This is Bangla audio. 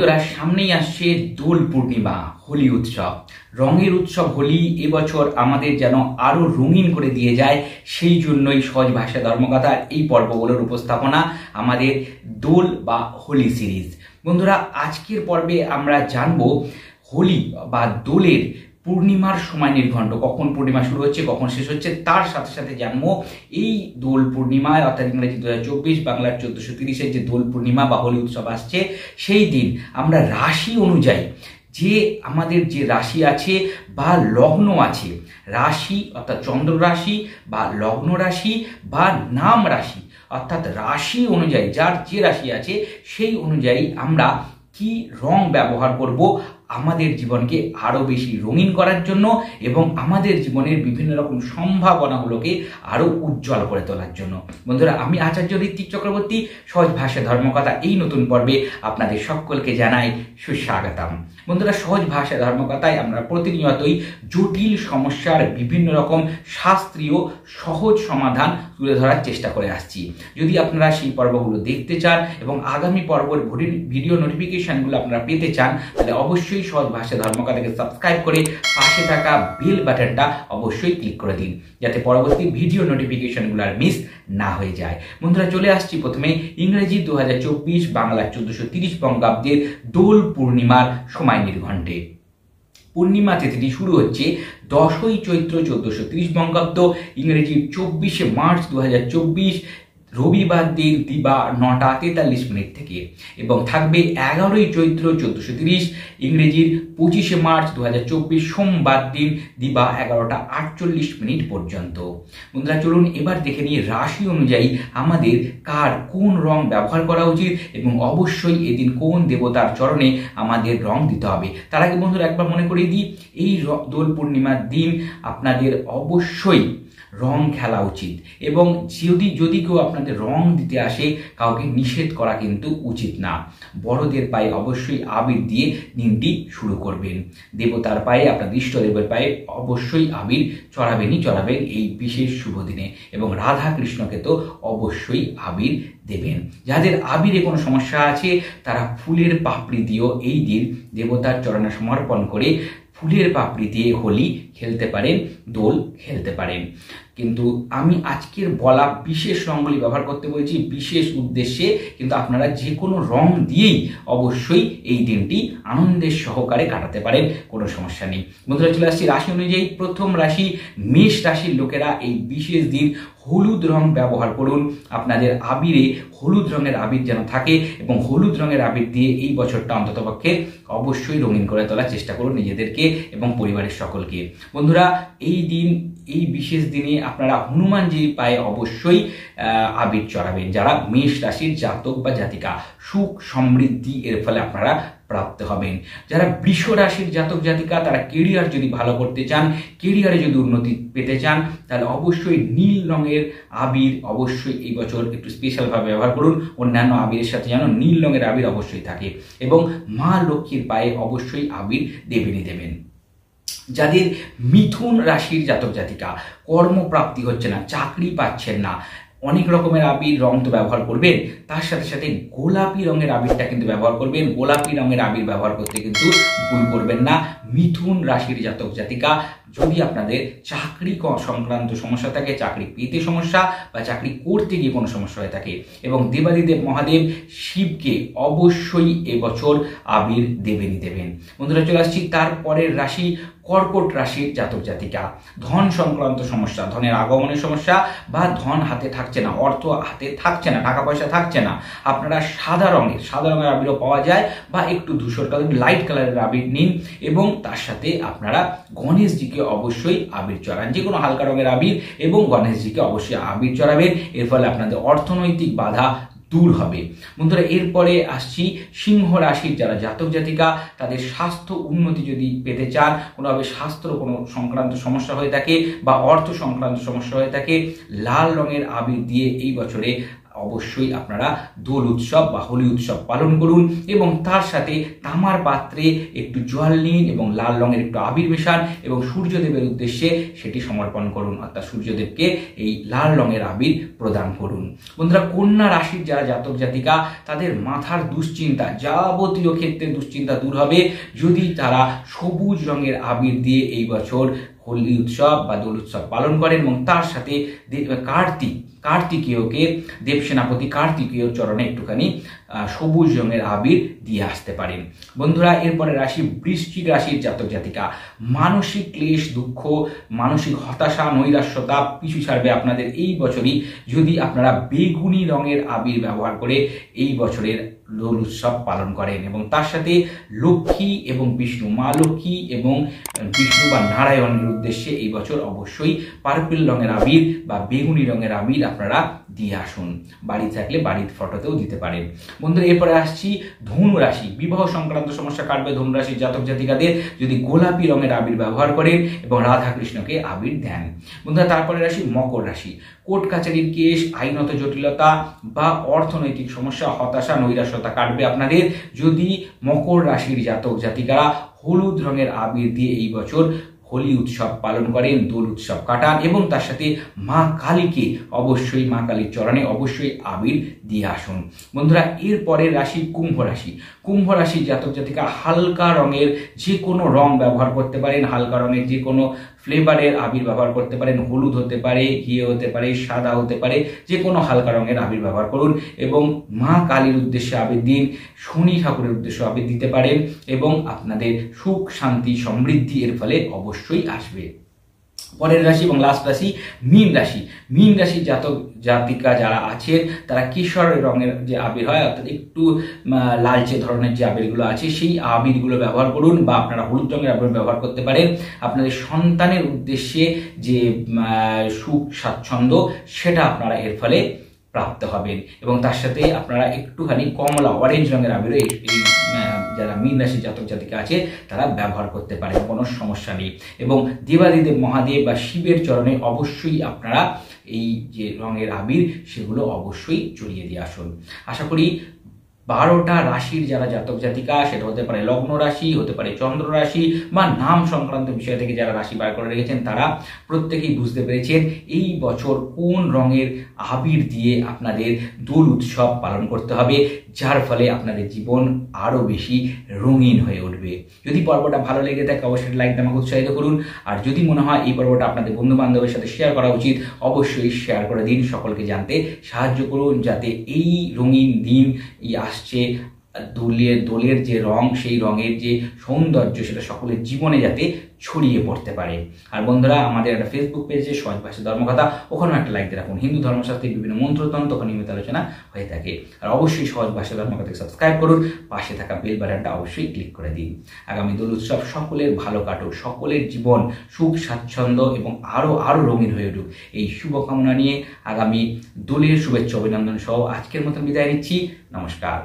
বন্ধুরা, সামনেই আসছে দোল পূর্ণিমা, হোলি উৎসব। রঙের উৎসব হোলি এবছর আমাদের যেন আরো রঙিন করে দিয়ে যায়, সেই জন্যই সহজ ভাষা ধর্মকথার এই পর্বগুলোর উপস্থাপনা আমাদের দোল বা হোলি সিরিজ। বন্ধুরা, আজকের পর্বে আমরা জানবো হোলি বা দোলের পূর্ণিমার সময় নির্ঘণ্ট, কখন পূর্ণিমা শুরু হচ্ছে কখন শেষ হচ্ছে, তার সাথে সাথে জানবো এই দোল পূর্ণিমায় অর্থাৎ ইংরেজি 2024 বাংলার 1430-এর যে দোল পূর্ণিমা বা হোলি উৎসব আসছে, সেই দিন আমরা রাশি অনুযায়ী যে আমাদের যে রাশি আছে বা লগ্ন আছে, রাশি অর্থাৎ চন্দ্র রাশি বা লগ্ন রাশি বা নাম রাশি অর্থাৎ রাশি অনুযায়ী যার যে রাশি আছে সেই অনুযায়ী আমরা কি রং ব্যবহার করব আমাদের জীবনকে আরো বেশি রঙিন করার জন্য এবং আমাদের জীবনের বিভিন্ন রকম সম্ভাবনাগুলোকে আরো উজ্জ্বল করে তোলার জন্য। বন্ধুরা, আমি আচার্য ঋত্বিক চক্রবর্তী, সহজ ভাষা ধর্মকথা এই নতুন পর্বে আপনাদের সকলকে জানাই সুস্বাগতম। বন্ধুরা, সহজ ভাষা ধর্মকথায় আমরা প্রতিনিয়তই জটিল সমস্যার বিভিন্ন রকম শাস্ত্রীয় সহজ সমাধান তুলে ধরার চেষ্টা করে আসছি। যদি আপনারা সেই পর্বগুলো দেখতে চান এবং আগামী পর্বের ভিডিও নোটিফিকেশনগুলো আপনারা পেতে চান, তাহলে অবশ্যই সহজ ভাষা ধর্মকথাকে সাবস্ক্রাইব করে পাশে থাকা বেল বাটনটা অবশ্যই ক্লিক করে দিন, যাতে পরবর্তী ভিডিও নোটিফিকেশনগুলো আর মিস না হয়ে যায়। বন্ধুরা, চলে আসছি প্রথমে ইংরেজি 2024 বাংলা 1430 বঙ্গাব্দের দোল পূর্ণিমার সময় নির্ঘণ্টে। পূর্ণিমা তিথিটি শুরু হচ্ছে 10ই চৈত্র 1430 বঙ্গাব্দ, ইংরেজি 24শে মার্চ 2024 রবিবার দিন দিবা 9টা 43 মিনিট থেকে এবং থাকবে 11ই চৈত্র 1430 ইংরেজির 25শে মার্চ 2024 সোমবার দিন দিবা 11টা 48 মিনিট পর্যন্ত। বন্ধুরা, চলুন এবার দেখে নিই রাশি অনুযায়ী আমাদের কার কোন রং ব্যবহার করা উচিত এবং অবশ্যই এদিন কোন দেবতার চরণে আমাদের রং দিতে হবে। তার আগে বন্ধুরা একবার মনে করিয়ে দিই, এই দোল পূর্ণিমার দিন আপনাদের অবশ্যই রং খেলা উচিত এবং যদি কেউ আপনাদের রং দিতে আসে, কাউকে নিষেধ করা কিন্তু উচিত না। বড়দের পায়ে অবশ্যই আবির দিয়ে দিনটি শুরু করবেন। দেবতার পায়ে, আপনার ইষ্টদেবের পায়ে অবশ্যই আবির চড়াবেন এই বিশেষ শুভ দিনে এবং রাধা কৃষ্ণকে তো অবশ্যই আবির দেবেন। যাদের আবিরে কোনো সমস্যা আছে তারা ফুলের পাপড়ি দিয়েও এই দিন দেবতার চরণে সমর্পণ করে ফুলের পাপড়ি দিয়ে হোলি খেলতে পারেন, দোল খেলতে পারেন। কিন্তু আমি আজকের বলা বিশেষ রঙগুলি ব্যবহার করতে বলছি বিশেষ উদ্দেশ্যে, কিন্তু আপনারা যে কোনো রং দিয়েই অবশ্যই এই দিনটি আনন্দের সহকারে কাটাতে পারেন, কোনো সমস্যা নেই। বন্ধুরা, চলে আসছি রাশি অনুযায়ী। প্রথম রাশি মেষ রাশির লোকেরা এই বিশেষ দিন হলুদ রং ব্যবহার করুন। আপনাদের আবিরে হলুদ রঙের আবির যেন থাকে এবং হলুদ রঙের আবির দিয়ে এই বছরটা অন্ততপক্ষে অবশ্যই রঙিন করে তোলার চেষ্টা করুন নিজেদেরকে এবং পরিবারের সকলকে। বন্ধুরা, এই বিশেষ দিনে আপনারা হনুমানজির পায়ে অবশ্যই আবির চড়াবেন। যারা মেষ রাশির জাতক বা জাতিকা, সুখ সমৃদ্ধি এর ফলে আপনারা প্রাপ্ত হবেন। যারা বৃষ রাশির জাতক জাতিকা, তারা কেরিয়ার যদি ভালো করতে চান, কেরিয়ারে যদি উন্নতি পেতে চান, তাহলে অবশ্যই নীল রঙের আবির অবশ্যই এই বছর একটু স্পেশালভাবে ব্যবহার করুন। অন্যান্য আবিরের সাথে যেন নীল রঙের আবির অবশ্যই থাকে এবং মা লক্ষ্মীর পায়ে অবশ্যই আবির দেবেন। যাদের মিথুন রাশির জাতক জাতিকা, কর্মপ্রাপ্তি হচ্ছে না, চাকরি পাচ্ছেন না, অনেক রকমের আবির রং তো ব্যবহার করবেন, তার সাথে সাথে গোলাপি রঙের আবিরটা কিন্তু ব্যবহার করবেন। গোলাপি রঙের আবির ব্যবহার করতে কিন্তু ভুল করবেন না মিথুন রাশির জাতক জাতিকা। যদি আপনাদের চাকরি সংক্রান্ত সমস্যা থাকে, চাকরি পেতে সমস্যা বা চাকরি করতে গিয়ে কোনো সমস্যা হয়ে থাকে, এবং দেবাদিদেব মহাদেব শিবকে অবশ্যই এবছর আবির দেবেন। বন্ধুরা, চলে আসছি তারপরের রাশি কর্কট রাশির জাতক জাতিকা। ধন সংক্রান্ত সমস্যা, ধনের আগমনের সমস্যা বা ধন হাতে থাকছে না, অর্থ হাতে থাকছে না, টাকা পয়সা থাকছে না, আপনারা সাদা রঙের আবিরও পাওয়া যায় বা একটু ধূসর কালার লাইট কালারের আবির নিন এবং তার সাথে আপনারা গণেশজিকে অবশ্যই আবির চড়ান। যে কোনো হালকা রঙের আবির এবং গণেশজিকে অবশ্যই আবির চড়াবেন। এর ফলে আপনাদের অর্থনৈতিক বাধা দূর হবে। বন্ধুরা, এরপরে আসছি সিংহ রাশির যারা জাতক জাতিকা, তাদের স্বাস্থ্য উন্নতি যদি পেতে চান, কোনোভাবে স্বাস্থ্য কোনো সংক্রান্ত সমস্যা হয়ে থাকে বা অর্থ সংক্রান্ত সমস্যা হয়ে থাকে, লাল রঙের আবির দিয়ে এই বছরে অবশ্যই আপনারা দোল উৎসব বা হোলি উৎসব পালন করুন এবং তার সাথে তামার পাত্রে একটু জল নিন এবং লাল রঙের একটু আবির মেশান এবং সূর্যদেবের উদ্দেশ্যে সেটি সমর্পণ করুন, অর্থাৎ সূর্যদেবকে এই লাল রঙের আবির প্রদান করুন। বন্ধুরা, কন্যা রাশির যারা জাতক জাতিকা তাদের মাথার দুশ্চিন্তা, যাবতীয় ক্ষেত্রে দুশ্চিন্তা দূর হবে যদি তারা সবুজ রঙের আবির দিয়ে এই বছর হোলি উৎসব বা দোল উৎসব পালন করেন এবং তার সাথে কার্তিকেয়কে দেবসেনাপতি কার্তিকেয়র চরণে একটুখানি সবুজ রঙের আবির দিয়ে আসতে পারেন। বন্ধুরা, এরপরে রাশি বৃশ্চিক রাশির জাতক জাতিকা। মানসিক ক্লেশ, দুঃখ, মানসিক হতাশা, নৈরাশ্যতা পিছু ছাড়বে আপনাদের এই বছরই যদি আপনারা বেগুনি রঙের আবির ব্যবহার করে এই বছরের দোল উৎসব পালন করেন এবং তার সাথে লক্ষ্মী এবং বিষ্ণু, মা লক্ষ্মী এবং বিষ্ণু বা নারায়ণের উদ্দেশ্যে এই বছর অবশ্যই পার্পল রঙের আবির বা বেগুনি রঙের আবির আপনারা দিয়ে আসুন। বাড়ি থাকলে বাড়ির ফটোতেও দিতে পারেন। বন্ধুরা, এরপরে আসছি ধনু রাশি। বিবাহ সংক্রান্ত সমস্যা কাটবে ধনু রাশির জাতক জাতিকাদের যদি গোলাপি রঙের আবির ব্যবহার করেন এবং রাধা কৃষ্ণকে আবির দেন। বন্ধুরা, তারপরে রাশি মকর রাশি। কোর্ট কাছারির কেস, আইনত জটিলতা বা অর্থনৈতিক সমস্যা, হতাশা, নৈরাশ্যতা কাটবে আপনাদের যদি মকর রাশির জাতক জাতিকারা হলুদ রঙের আবির দিয়ে এই বছর হোলি উৎসব পালন করেন, দোল উৎসব কাটান এবং তার সাথে মা কালীকে অবশ্যই, মা কালীর চরণে অবশ্যই আবির দিয়ে আসুন। বন্ধুরা, এর পরের রাশি কুম্ভ রাশি। কুম্ভ রাশির জাতক জাতিকা হালকা রঙের যে কোনো রং ব্যবহার করতে পারেন, হালকা রঙের যে কোনো ফ্লেভারের আবির ব্যবহার করতে পারেন। হলুদ হতে পারে, ঘিয়ে হতে পারে, সাদা হতে পারে, যে কোনো হালকা রঙের আবির ব্যবহার করুন এবং মা কালীর উদ্দেশ্যে আবির দিন, শনি ঠাকুরের উদ্দেশ্যে আবির দিতে পারেন এবং আপনাদের সুখ, শান্তি, সমৃদ্ধি এর ফলে অবশ্যই আসবে। পরের রাশি এবং লাস্ট রাশি মীন রাশি। মীন রাশির জাতক জাতিকা যারা আছে তারা কেশর রঙের যে আবির হয়, অর্থাৎ একটু লালচে ধরনের যে আবিরগুলো আছে সেই আবিরগুলো ব্যবহার করুন বা আপনারা হলুদ রঙের আবির ব্যবহার করতে পারেন। আপনাদের সন্তানের উদ্দেশ্যে যে সুখ স্বাচ্ছন্দ্য সেটা আপনারা এর ফলে প্রাপ্ত হবেন এবং তার সাথে আপনারা একটুখানি কমলা, অরেঞ্জ রঙের আবিরও এই যারা মীন রাশির জাতক জাতিকা আছে তারা ব্যবহার করতে পারেন, কোনো সমস্যা নেই। এবং দেবাদিদেব মহাদেব বা শিবের চরণে অবশ্যই আপনারা এই যে রঙের আবির সেগুলো অবশ্যই জড়িয়ে দিয়ে আসুন। আশা করি 12টা রাশির যারা জাতক জাতিকা, সেটা হতে পারে লগ্ন রাশি, হতে পারে চন্দ্র রাশি বা নাম সংক্রান্ত বিষয় থেকে যারা রাশি বার করে রেখেছেন তারা প্রত্যেকেই বুঝতে পেরেছেন এই বছর কোন রঙের আবির দিয়ে আপনাদের দোল উৎসব পালন করতে হবে, যার ফলে আপনাদের জীবন আরও বেশি রঙিন হয়ে উঠবে। যদি পর্বটা ভালো লেগে থাকে অবশ্যই লাইক দিয়ে আমাকে উৎসাহিত করুন, আর যদি মনে হয় এই পর্বটা আপনাদের বন্ধু বান্ধবের সাথে শেয়ার করা উচিত অবশ্যই শেয়ার করে দিন, সকলকে জানতে সাহায্য করুন যাতে এই রঙিন দিন আসছে দোলের যে রং, সেই রঙের যে সৌন্দর্য সেটা সকলের জীবনে যাতে ছড়িয়ে পড়তে পারে। আর বন্ধুরা, আমাদের একটা ফেসবুক পেজে সহজ ভাষা ধর্মকথা, ওখানেও একটা লাইক দিয়ে রাখুন। হিন্দু ধর্মশাস্ত্রের বিভিন্ন মন্ত্রতন্ত্র ওখানে নিয়মিত আলোচনা হয়ে থাকে। আর অবশ্যই সহজ ভাষা ধর্মকথাকে সাবস্ক্রাইব করুন, পাশে থাকা বেল বাটনটা অবশ্যই ক্লিক করে দিন। আগামী দোল উৎসব সকলের ভালো কাটুক, সকলের জীবন সুখ স্বাচ্ছন্দ্য এবং আরও রঙিন হয়ে উঠুক, এই শুভকামনা নিয়ে আগামী দোলের শুভেচ্ছা অভিনন্দন সহ আজকের মতন বিদায় নিচ্ছি। নমস্কার।